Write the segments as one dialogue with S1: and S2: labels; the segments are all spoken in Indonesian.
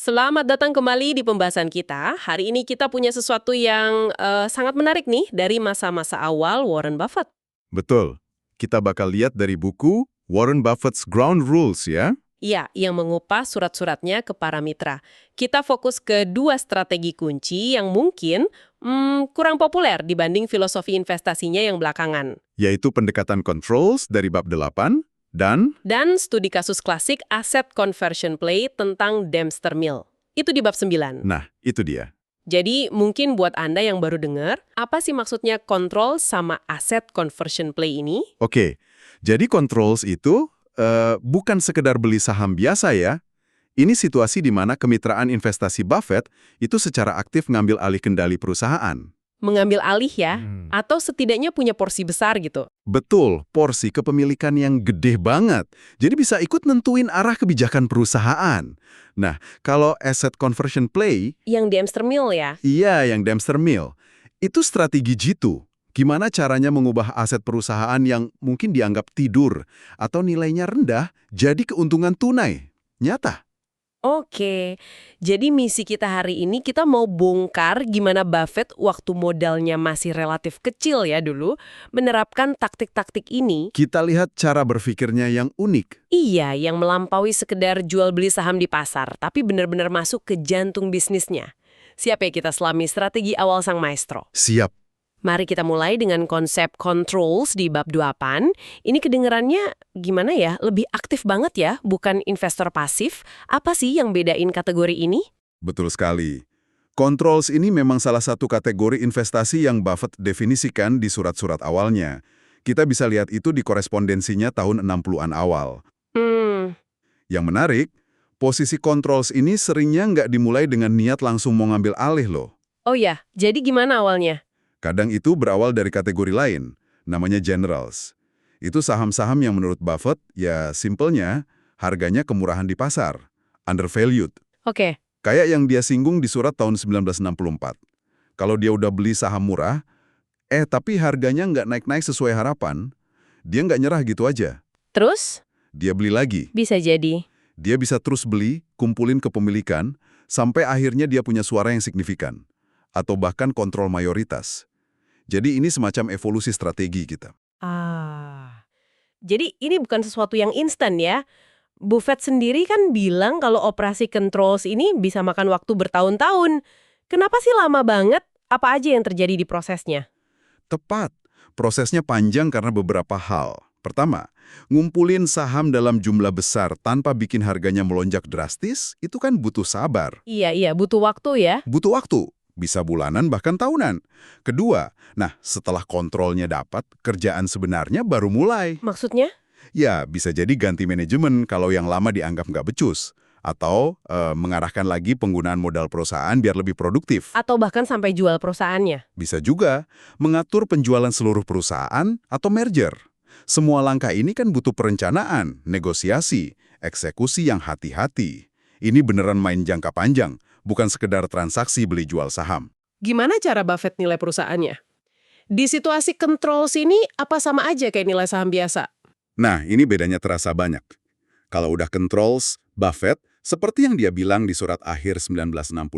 S1: Selamat datang kembali di pembahasan kita. Hari ini kita punya sesuatu yang sangat menarik nih dari masa-masa awal Warren Buffett.
S2: Betul. Kita bakal lihat dari buku Warren Buffett's Ground Rules ya.
S1: Iya, yang mengupas surat-suratnya ke para mitra. Kita fokus ke dua strategi kunci yang mungkin kurang populer dibanding filosofi investasinya yang belakangan.
S2: Yaitu pendekatan controls dari bab 8 dan
S1: Studi kasus klasik Asset Conversion Play tentang Dempster Mill. Itu di bab 9.
S2: nah, itu dia.
S1: Jadi mungkin buat Anda yang baru dengar, apa sih maksudnya control sama Asset Conversion Play ini?
S2: Oke, jadi controls itu bukan sekedar beli saham biasa ya. Ini situasi di mana kemitraan investasi Buffett itu secara aktif ngambil alih kendali perusahaan.
S1: Mengambil alih ya, atau setidaknya punya porsi besar gitu.
S2: Betul, porsi kepemilikan yang gede banget. Jadi bisa ikut nentuin arah kebijakan perusahaan. Nah, kalau asset conversion play,
S1: Yang Dempster Mill ya?
S2: iya yang Dempster Mill, itu strategi jitu. Gimana caranya mengubah aset perusahaan yang mungkin dianggap tidur atau nilainya rendah jadi keuntungan tunai, nyata.
S1: Oke, jadi misi kita hari ini kita mau bongkar gimana Buffett waktu modalnya masih relatif kecil ya dulu, menerapkan taktik-taktik ini.
S2: Kita lihat cara berpikirnya yang unik.
S1: Iya, yang melampaui sekedar jual beli saham di pasar, tapi benar-benar masuk ke jantung bisnisnya. Siap ya kita selami strategi awal sang maestro.
S2: Siap.
S1: Mari kita mulai dengan konsep controls di bab 8. Ini kedengarannya gimana ya? Lebih aktif banget ya, bukan investor pasif. Apa sih yang bedain kategori ini?
S2: Betul sekali. Controls ini memang salah satu kategori investasi yang Buffett definisikan di surat-surat awalnya. Kita bisa lihat itu di korespondensinya tahun 60-an awal. Yang menarik, posisi controls ini seringnya nggak dimulai dengan niat langsung mau ngambil alih loh.
S1: Oh ya, jadi gimana awalnya?
S2: Kadang itu berawal dari kategori lain, namanya generals. Itu saham-saham yang menurut Buffett, ya simpelnya, harganya kemurahan di pasar, undervalued.
S1: Oke,
S2: Kayak yang dia singgung di surat tahun 1964. Kalau dia udah beli saham murah, tapi harganya nggak naik-naik sesuai harapan, dia nggak nyerah gitu aja.
S1: terus?
S2: Dia beli lagi.
S1: Bisa jadi.
S2: Dia bisa terus beli, kumpulin kepemilikan, sampai akhirnya dia punya suara yang signifikan. Atau bahkan kontrol mayoritas. Jadi ini semacam evolusi strategi kita.
S1: Jadi ini bukan sesuatu yang instan ya. Buffett sendiri kan bilang kalau operasi controls ini bisa makan waktu bertahun-tahun. Kenapa sih lama banget? Apa aja yang terjadi di prosesnya?
S2: Tepat. Prosesnya panjang karena beberapa hal. Pertama, ngumpulin saham dalam jumlah besar tanpa bikin harganya melonjak drastis, itu kan butuh sabar.
S1: Iya, butuh waktu ya.
S2: Butuh waktu. Bisa bulanan bahkan tahunan. Kedua, setelah kontrolnya dapat, kerjaan sebenarnya baru mulai.
S1: Maksudnya?
S2: Ya, bisa jadi ganti manajemen kalau yang lama dianggap nggak becus. Atau mengarahkan lagi penggunaan modal perusahaan biar lebih produktif.
S1: Atau bahkan sampai jual perusahaannya.
S2: Bisa juga mengatur penjualan seluruh perusahaan atau merger. Semua langkah ini kan butuh perencanaan, negosiasi, eksekusi yang hati-hati. Ini beneran main jangka panjang, bukan sekedar transaksi beli jual saham.
S1: Gimana cara Buffett nilai perusahaannya? Di situasi controls ini apa sama aja kayak nilai saham biasa?
S2: Nah, ini bedanya terasa banyak. Kalau udah controls, Buffett, seperti yang dia bilang di surat akhir 1966,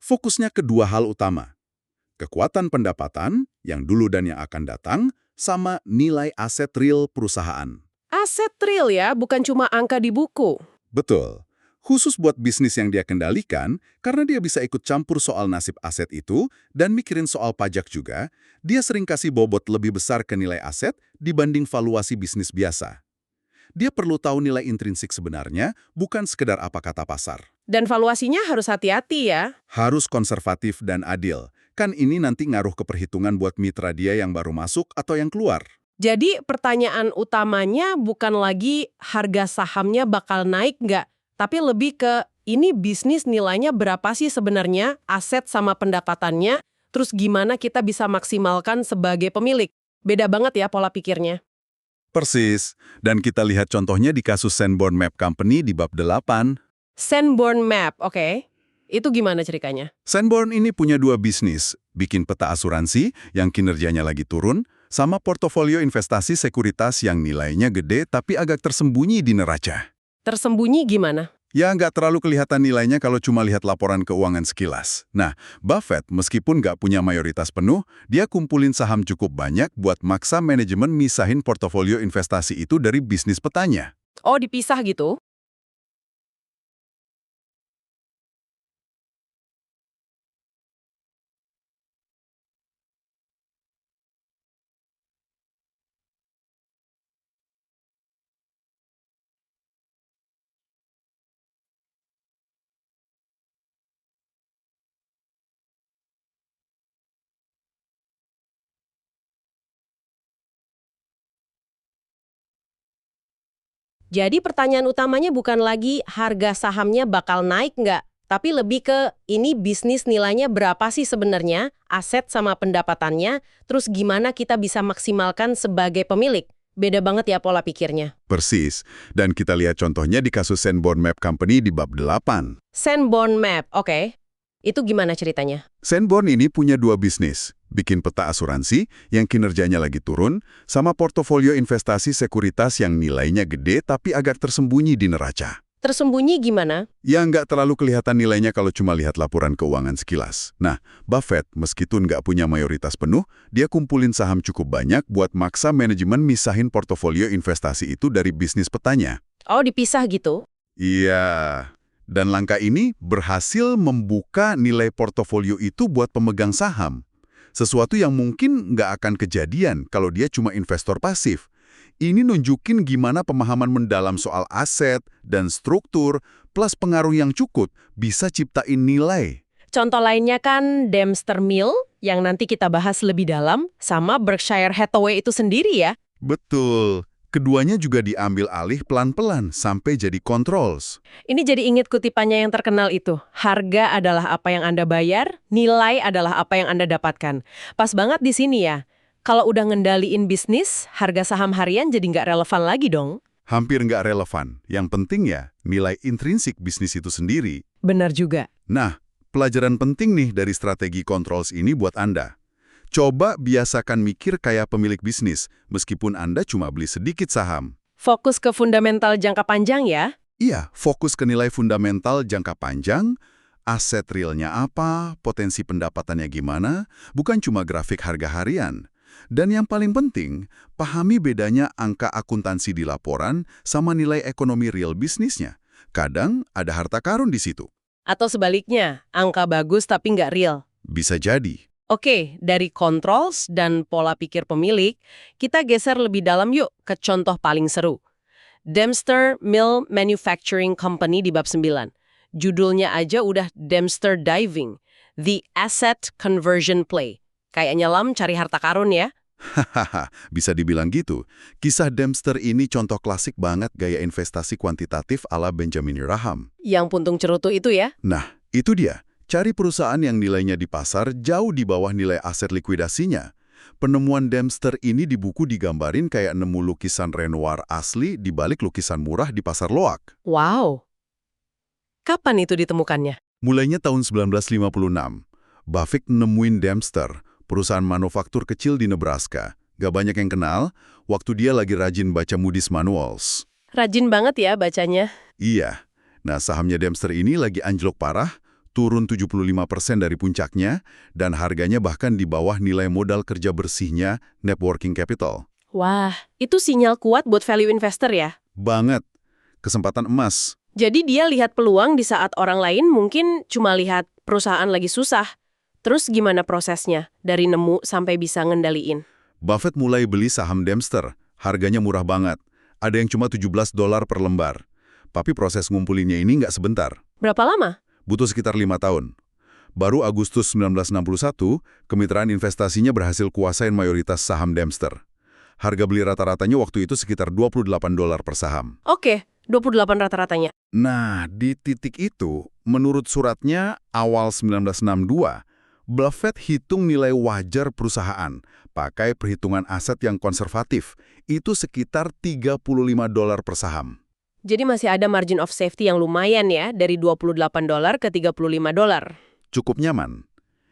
S2: fokusnya ke dua hal utama. Kekuatan pendapatan, yang dulu dan yang akan datang, sama nilai aset real perusahaan.
S1: Aset real ya, bukan cuma angka di buku.
S2: Betul. Khusus buat bisnis yang dia kendalikan, karena dia bisa ikut campur soal nasib aset itu dan mikirin soal pajak juga, dia sering kasih bobot lebih besar ke nilai aset dibanding valuasi bisnis biasa. Dia perlu tahu nilai intrinsik sebenarnya, bukan sekedar apa kata pasar.
S1: Dan valuasinya harus hati-hati ya.
S2: Harus konservatif dan adil. Kan ini nanti ngaruh ke perhitungan buat mitra dia yang baru masuk atau yang keluar.
S1: Jadi pertanyaan utamanya bukan lagi harga sahamnya bakal naik nggak, tapi lebih ke ini bisnis nilainya berapa sih sebenarnya, aset sama pendapatannya, terus gimana kita bisa maksimalkan sebagai pemilik. Beda banget ya pola pikirnya.
S2: Persis. Dan kita lihat contohnya di kasus Sanborn Map Company di bab 8.
S1: Sanborn Map, oke. Itu gimana ceritanya?
S2: Sanborn ini punya dua bisnis, bikin peta asuransi yang kinerjanya lagi turun, sama portofolio investasi sekuritas yang nilainya gede tapi agak tersembunyi di neraca.
S1: Tersembunyi gimana?
S2: Ya, nggak terlalu kelihatan nilainya kalau cuma lihat laporan keuangan sekilas. Nah, Buffett meskipun nggak punya mayoritas penuh, dia kumpulin saham cukup banyak buat maksa manajemen misahin portofolio investasi itu dari bisnis petanya.
S1: Oh, dipisah gitu? Jadi pertanyaan utamanya bukan lagi harga sahamnya bakal naik nggak, tapi lebih ke ini bisnis nilainya berapa sih sebenarnya, aset sama pendapatannya, terus gimana kita bisa maksimalkan sebagai pemilik. Beda banget ya pola pikirnya.
S2: Persis. Dan kita lihat contohnya di kasus Sanborn Map Company di bab 8.
S1: Sanborn Map, oke. Itu gimana ceritanya?
S2: Sanborn ini punya dua bisnis. Bikin peta asuransi yang kinerjanya lagi turun, sama portofolio investasi sekuritas yang nilainya gede tapi agak tersembunyi di neraca.
S1: Tersembunyi gimana?
S2: Ya nggak terlalu kelihatan nilainya kalau cuma lihat laporan keuangan sekilas. Nah, Buffett meskipun nggak punya mayoritas penuh, dia kumpulin saham cukup banyak buat maksa manajemen misahin portofolio investasi itu dari bisnis petanya.
S1: Oh, dipisah gitu?
S2: Iya, dan langkah ini berhasil membuka nilai portofolio itu buat pemegang saham. Sesuatu yang mungkin nggak akan kejadian kalau dia cuma investor pasif. Ini nunjukin gimana pemahaman mendalam soal aset dan struktur plus pengaruh yang cukup bisa ciptain nilai.
S1: Contoh lainnya kan Dempster Mill, yang nanti kita bahas lebih dalam, sama Berkshire Hathaway itu sendiri ya.
S2: Betul. Keduanya juga diambil alih pelan-pelan sampai jadi controls.
S1: Ini jadi ingat kutipannya yang terkenal itu. Harga adalah apa yang Anda bayar, nilai adalah apa yang Anda dapatkan. Pas banget di sini ya. Kalau udah ngendaliin bisnis, harga saham harian jadi nggak relevan lagi dong.
S2: Hampir nggak relevan. Yang penting ya, nilai intrinsik bisnis itu sendiri.
S1: Benar juga.
S2: Nah, pelajaran penting nih dari strategi controls ini buat Anda. Coba biasakan mikir kayak pemilik bisnis, meskipun Anda cuma beli sedikit saham.
S1: Fokus ke fundamental jangka panjang ya.
S2: Iya, fokus ke nilai fundamental jangka panjang, aset realnya apa, potensi pendapatannya gimana, bukan cuma grafik harga harian. Dan yang paling penting, pahami bedanya angka akuntansi di laporan sama nilai ekonomi real bisnisnya. Kadang ada harta karun di situ.
S1: Atau sebaliknya, angka bagus tapi nggak real.
S2: Bisa jadi.
S1: Oke, dari controls dan pola pikir pemilik, kita geser lebih dalam yuk ke contoh paling seru. Dempster Mill Manufacturing Company di bab 9. Judulnya aja udah Dempster Diving, The Asset Conversion Play. Kayak nyelam cari harta karun ya.
S2: Hahaha, bisa dibilang gitu. Kisah Dempster ini contoh klasik banget gaya investasi kuantitatif ala Benjamin Graham.
S1: Yang puntung cerutu itu ya.
S2: Nah, itu dia. Cari perusahaan yang nilainya di pasar jauh di bawah nilai aset likuidasinya. Penemuan Dempster ini di buku digambarin kayak nemu lukisan Renoir asli di balik lukisan murah di pasar loak.
S1: Wow. Kapan itu ditemukannya?
S2: Mulainya tahun 1956. Buffett nemuin Dempster, perusahaan manufaktur kecil di Nebraska. Gak banyak yang kenal, waktu dia lagi rajin baca Moody's Manuals.
S1: Rajin banget ya bacanya.
S2: Iya. Nah, sahamnya Dempster ini lagi anjlok parah, turun 75% dari puncaknya, dan harganya bahkan di bawah nilai modal kerja bersihnya net working capital.
S1: Wah, itu sinyal kuat buat value investor ya?
S2: Banget. Kesempatan emas.
S1: Jadi dia lihat peluang di saat orang lain mungkin cuma lihat perusahaan lagi susah. Terus gimana prosesnya dari nemu sampai bisa ngendaliin?
S2: Buffett mulai beli saham Dempster. Harganya murah banget. Ada yang cuma $17 per lembar. Tapi proses ngumpulinnya ini nggak sebentar.
S1: Berapa lama?
S2: Butuh sekitar 5 tahun. Baru Agustus 1961, kemitraan investasinya berhasil kuasain mayoritas saham Dempster. Harga beli rata-ratanya waktu itu sekitar $28 per saham.
S1: Oke, 28 rata-ratanya.
S2: Nah, di titik itu, menurut suratnya awal 1962, Buffett hitung nilai wajar perusahaan, pakai perhitungan aset yang konservatif, itu sekitar $35 per saham.
S1: Jadi masih ada margin of safety yang lumayan ya, dari $28 ke $35.
S2: Cukup nyaman.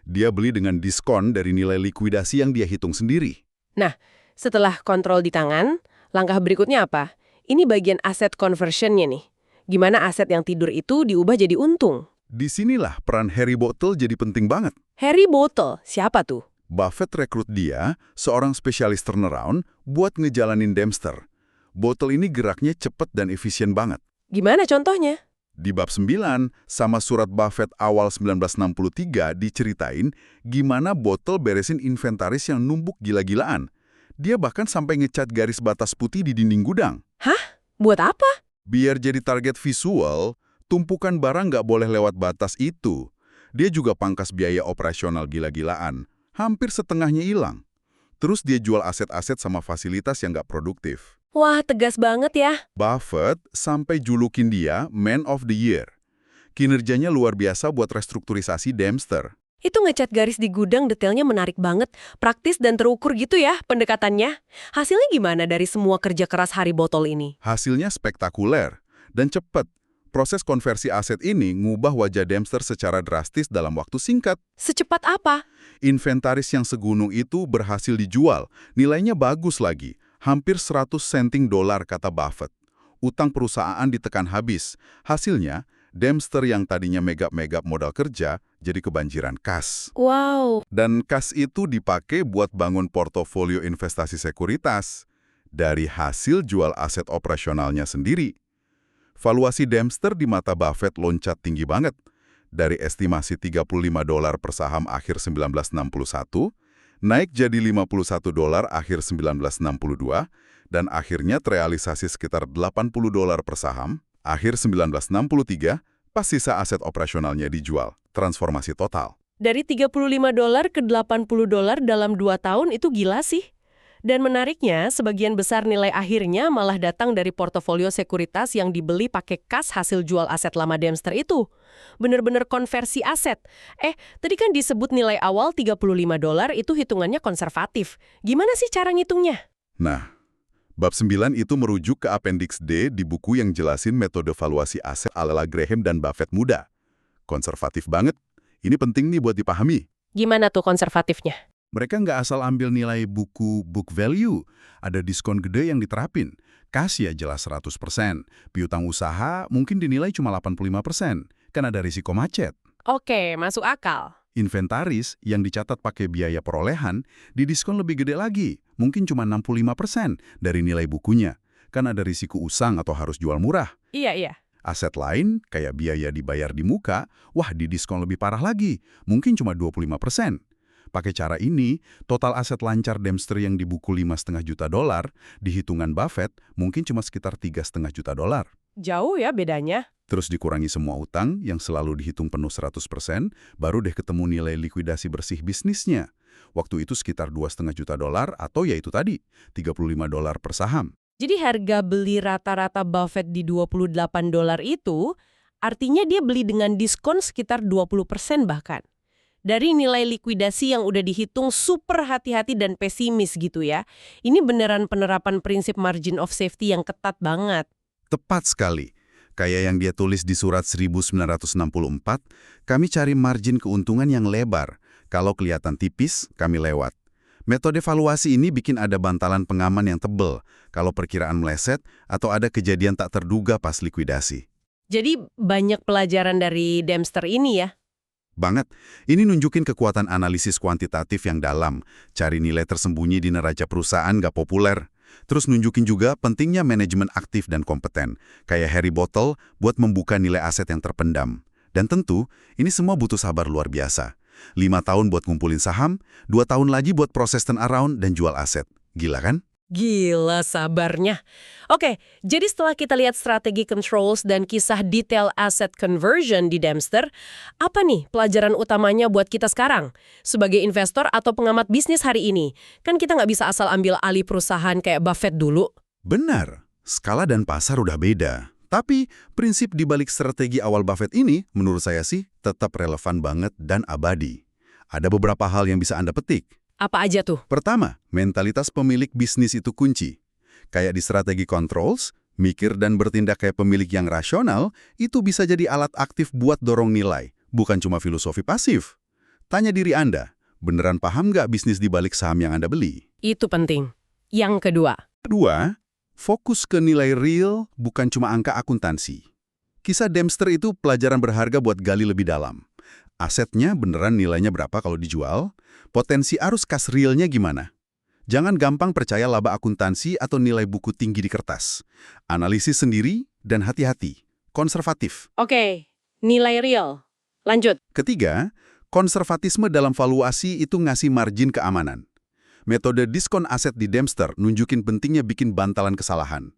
S2: Dia beli dengan diskon dari nilai likuidasi yang dia hitung sendiri.
S1: Nah, setelah kontrol di tangan, langkah berikutnya apa? Ini bagian asset conversionnya nih. Gimana aset yang tidur itu diubah jadi untung?
S2: Disinilah peran Harry Botle jadi penting banget.
S1: Harry Botle, siapa tuh?
S2: Buffett rekrut dia, seorang spesialis turnaround, buat ngejalanin Dempster. Botle ini geraknya cepet dan efisien banget.
S1: Gimana contohnya?
S2: Di bab 9, sama surat Buffett awal 1963 diceritain gimana Botle beresin inventaris yang numpuk gila-gilaan. Dia bahkan sampai ngecat garis batas putih di dinding gudang.
S1: Hah? Buat apa?
S2: Biar jadi target visual, tumpukan barang nggak boleh lewat batas itu. Dia juga pangkas biaya operasional gila-gilaan. Hampir setengahnya hilang. Terus dia jual aset-aset sama fasilitas yang nggak produktif.
S1: Wah, tegas banget ya.
S2: Buffett sampai julukin dia Man of the Year. Kinerjanya luar biasa buat restrukturisasi Dempster.
S1: Itu ngecat garis di gudang detailnya menarik banget, praktis dan terukur gitu ya pendekatannya. Hasilnya gimana dari semua kerja keras Harry Botle ini?
S2: Hasilnya spektakuler dan cepat. Proses konversi aset ini ngubah wajah Dempster secara drastis dalam waktu singkat.
S1: Secepat apa?
S2: Inventaris yang segunung itu berhasil dijual. Nilainya bagus lagi. Hampir 100 senting dolar kata Buffett. Utang perusahaan ditekan habis. Hasilnya, Dempster yang tadinya megap-megap modal kerja jadi kebanjiran kas.
S1: Wow.
S2: Dan kas itu dipakai buat bangun portofolio investasi sekuritas dari hasil jual aset operasionalnya sendiri. Valuasi Dempster di mata Buffett loncat tinggi banget. Dari estimasi 35 dolar per saham akhir 1961, naik jadi 51 dolar akhir 1962, dan akhirnya terrealisasi sekitar 80 dolar per saham akhir 1963, pas sisa aset operasionalnya dijual. Transformasi total.
S1: Dari 35 dolar ke 80 dolar dalam 2 tahun itu gila sih. Dan menariknya, sebagian besar nilai akhirnya malah datang dari portofolio sekuritas yang dibeli pakai kas hasil jual aset lama Dempster itu. Bener-bener konversi aset. Tadi kan disebut nilai awal 35 dolar itu hitungannya konservatif. Gimana sih cara ngitungnya?
S2: Nah, bab 9 itu merujuk ke Appendix D di buku yang jelasin metode valuasi aset ala Graham dan Buffett muda. Konservatif banget. Ini penting nih buat dipahami.
S1: Gimana tuh konservatifnya?
S2: Mereka nggak asal ambil nilai buku book value. Ada diskon gede yang diterapin. Kas ya jelas 100%. Piutang usaha mungkin dinilai cuma 85%. Kan ada risiko macet.
S1: Oke, masuk akal.
S2: Inventaris yang dicatat pakai biaya perolehan didiskon lebih gede lagi. Mungkin cuma 65% dari nilai bukunya. Kan ada risiko usang atau harus jual murah.
S1: Iya.
S2: Aset lain, kayak biaya dibayar di muka, wah didiskon lebih parah lagi. Mungkin cuma 25%. Pakai cara ini, total aset lancar Dempster yang di buku 5,5 juta dolar, di hitungan Buffett mungkin cuma sekitar 3,5 juta dolar.
S1: Jauh ya bedanya.
S2: Terus dikurangi semua utang yang selalu dihitung penuh 100%, baru deh ketemu nilai likuidasi bersih bisnisnya. Waktu itu sekitar 2,5 juta dolar atau ya itu tadi, 35 dolar per saham.
S1: Jadi harga beli rata-rata Buffett di 28 dolar itu, artinya dia beli dengan diskon sekitar 20% bahkan. Dari nilai likuidasi yang udah dihitung super hati-hati dan pesimis gitu ya. Ini beneran penerapan prinsip margin of safety yang ketat banget.
S2: Tepat sekali. Kayak yang dia tulis di surat 1964, kami cari margin keuntungan yang lebar. Kalau kelihatan tipis, kami lewat. Metode valuasi ini bikin ada bantalan pengaman yang tebel kalau perkiraan meleset atau ada kejadian tak terduga pas likuidasi.
S1: Jadi banyak pelajaran dari Dempster ini ya?
S2: Banget. Ini nunjukin kekuatan analisis kuantitatif yang dalam. Cari nilai tersembunyi di neraca perusahaan nggak populer. Terus nunjukin juga pentingnya manajemen aktif dan kompeten. Kayak Harry Botle buat membuka nilai aset yang terpendam. Dan tentu, ini semua butuh sabar luar biasa. 5 tahun buat ngumpulin saham, 2 tahun lagi buat proses turnaround dan jual aset. Gila kan?
S1: Gila sabarnya. Oke, jadi setelah kita lihat strategi controls dan kisah detail asset conversion di Dempster, apa nih pelajaran utamanya buat kita sekarang? Sebagai investor atau pengamat bisnis hari ini, kan kita nggak bisa asal ambil alih perusahaan kayak Buffett dulu.
S2: Benar, skala dan pasar udah beda. Tapi prinsip di balik strategi awal Buffett ini, menurut saya sih, tetap relevan banget dan abadi. Ada beberapa hal yang bisa Anda petik.
S1: Apa aja tuh?
S2: Pertama, mentalitas pemilik bisnis itu kunci. Kayak di strategi controls, mikir dan bertindak kayak pemilik yang rasional, itu bisa jadi alat aktif buat dorong nilai, bukan cuma filosofi pasif. Tanya diri Anda, beneran paham nggak bisnis di balik saham yang Anda beli?
S1: Itu penting. Yang kedua.
S2: Kedua, fokus ke nilai real, bukan cuma angka akuntansi. Kisah Dempster itu pelajaran berharga buat gali lebih dalam. Asetnya beneran nilainya berapa kalau dijual? Potensi arus kas realnya gimana? Jangan gampang percaya laba akuntansi atau nilai buku tinggi di kertas. Analisis sendiri dan hati-hati. Konservatif.
S1: Oke, nilai real. Lanjut.
S2: Ketiga, konservatisme dalam valuasi itu ngasih margin keamanan. Metode diskon aset di Dempster nunjukin pentingnya bikin bantalan kesalahan.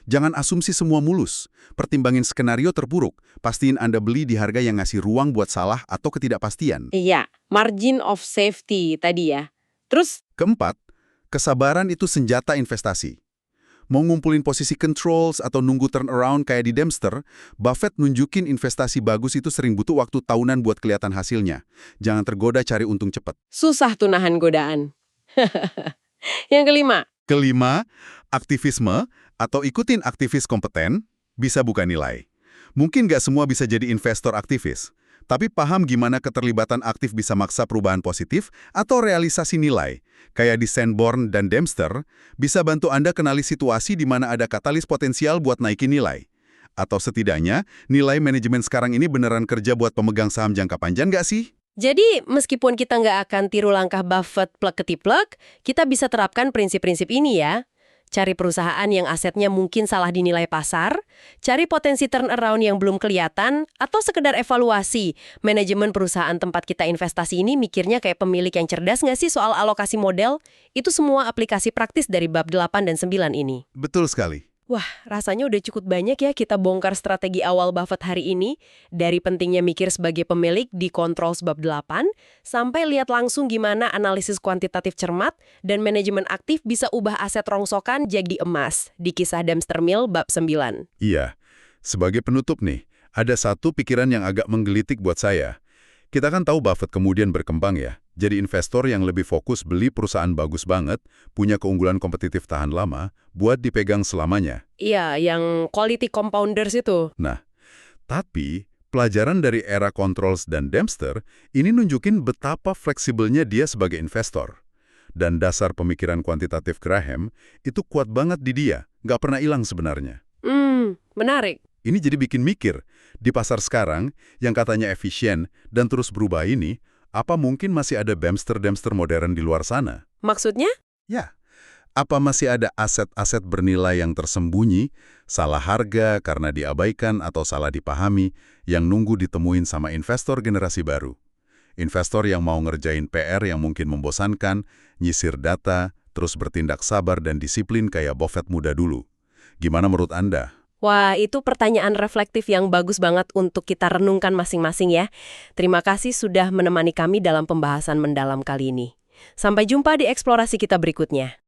S2: Jangan asumsi semua mulus. Pertimbangin skenario terburuk. Pastiin Anda beli di harga yang ngasih ruang buat salah atau ketidakpastian.
S1: Iya, margin of safety tadi ya. Terus,
S2: Keempat, kesabaran itu senjata investasi. Mau ngumpulin posisi controls atau nunggu turnaround kayak di Dempster, Buffett nunjukin investasi bagus itu sering butuh waktu tahunan buat kelihatan hasilnya. Jangan tergoda cari untung cepat.
S1: susah tuh nahan godaan. Yang kelima,
S2: Kelima, aktivisme atau ikutin aktivis kompeten bisa buka nilai. Mungkin nggak semua bisa jadi investor aktivis, tapi paham gimana keterlibatan aktif bisa maksa perubahan positif atau realisasi nilai. Kayak di Sanborn dan Dempster, bisa bantu Anda kenali situasi di mana ada katalis potensial buat naikin nilai. Atau setidaknya, nilai manajemen sekarang ini beneran kerja buat pemegang saham jangka panjang nggak sih?
S1: jadi meskipun kita nggak akan tiru langkah Buffett plek-ketiplek, kita bisa terapkan prinsip-prinsip ini ya. Cari perusahaan yang asetnya mungkin salah dinilai pasar, cari potensi turnaround yang belum kelihatan, atau sekedar evaluasi. Manajemen perusahaan tempat kita investasi ini mikirnya kayak pemilik yang cerdas nggak sih soal alokasi model? Itu semua aplikasi praktis dari bab 8 dan 9 ini.
S2: Betul sekali.
S1: Wah, rasanya udah cukup banyak ya kita bongkar strategi awal Buffett hari ini. Dari pentingnya mikir sebagai pemilik di Controls bab 8, sampai lihat langsung gimana analisis kuantitatif cermat dan manajemen aktif bisa ubah aset rongsokan jadi emas di kisah Dempster Mill bab 9.
S2: Iya. Sebagai penutup nih, ada satu pikiran yang agak menggelitik buat saya. Kita kan tahu Buffett kemudian berkembang ya, jadi investor yang lebih fokus beli perusahaan bagus banget, punya keunggulan kompetitif tahan lama, buat dipegang selamanya.
S1: Iya, yang quality compounders itu.
S2: Nah, tapi pelajaran dari era Controls dan Dempster ini nunjukin betapa fleksibelnya dia sebagai investor. Dan dasar pemikiran kuantitatif Graham itu kuat banget di dia, nggak pernah hilang sebenarnya.
S1: Menarik.
S2: Ini jadi bikin mikir, di pasar sekarang yang katanya efisien dan terus berubah ini, apa mungkin masih ada Dempster modern di luar sana?
S1: Maksudnya?
S2: Ya, apa masih ada aset-aset bernilai yang tersembunyi, salah harga karena diabaikan atau salah dipahami, yang nunggu ditemuin sama investor generasi baru? Investor yang mau ngerjain PR yang mungkin membosankan, nyisir data, terus bertindak sabar dan disiplin kayak Buffett muda dulu. Gimana menurut Anda?
S1: Wah, itu pertanyaan reflektif yang bagus banget untuk kita renungkan masing-masing ya. Terima kasih sudah menemani kami dalam pembahasan mendalam kali ini. Sampai jumpa di eksplorasi kita berikutnya.